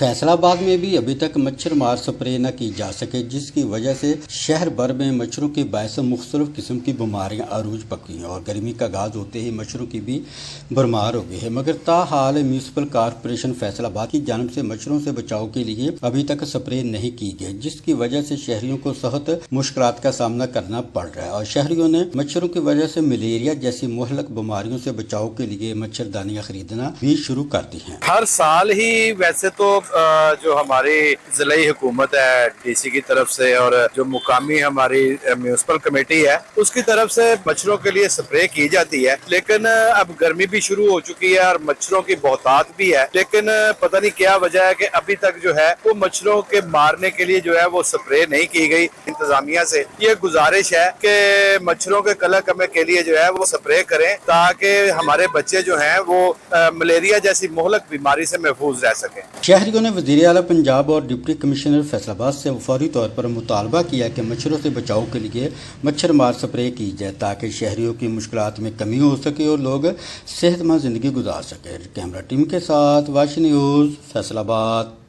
फैसलाबाद में भी अभी तक मच्छर मार स्प्रे न की जा सके, जिसकी वजह से शहर भर में मच्छरों के बायस मुख्तलिफ किस्म की बीमारियां अरूज पकड़ी हैं और गर्मी का आगाज होते ही मच्छरों की भी भरमार हो गई है। मगर ताहाल म्यूनसिपल कॉरपोरेशन फैसलाबाद की जानिब से मच्छरों से बचाव के लिए अभी तक स्प्रे नहीं की गई, जिसकी वजह से शहरियों को सख्त मुश्किलात का सामना करना पड़ रहा है और शहरियों ने मच्छरों की वजह से मलेरिया जैसी मुहलक बीमारियों से बचाव के लिए मच्छरदानियां खरीदना भी शुरू कर दी हैं। हर साल ही वैसे तो जो हमारी जिलाई हुकूमत है डीसी की तरफ से और जो मुकामी हमारी म्यूनसिपल कमेटी है उसकी तरफ से मच्छरों के लिए स्प्रे की जाती है, लेकिन अब गर्मी भी शुरू हो चुकी है और मच्छरों की बहुतात भी है, लेकिन पता नहीं क्या वजह है कि अभी तक जो है वो मच्छरों के मारने के लिए जो है वो स्प्रे नहीं की गई। इंतजामिया से ये गुजारिश है कि मच्छरों के कलकमे के लिए जो है वो स्प्रे करें ताकि हमारे बच्चे जो हैं वो मलेरिया जैसी मुहलक बीमारी से महफूज रह सकें। शहरियों ने वज़ीर आला पंजाब और डिप्टी कमिश्नर फैसलाबाद से फौरी तौर पर मुतालबा किया कि मच्छरों से बचाव के लिए मच्छर मार स्प्रे की जाए ताकि शहरियों की मुश्किलात में कमी हो सके और लोग सेहतमंद ज़िंदगी गुजार सकें। कैमरा टीम के साथ वाश न्यूज़ फैसलाबाद।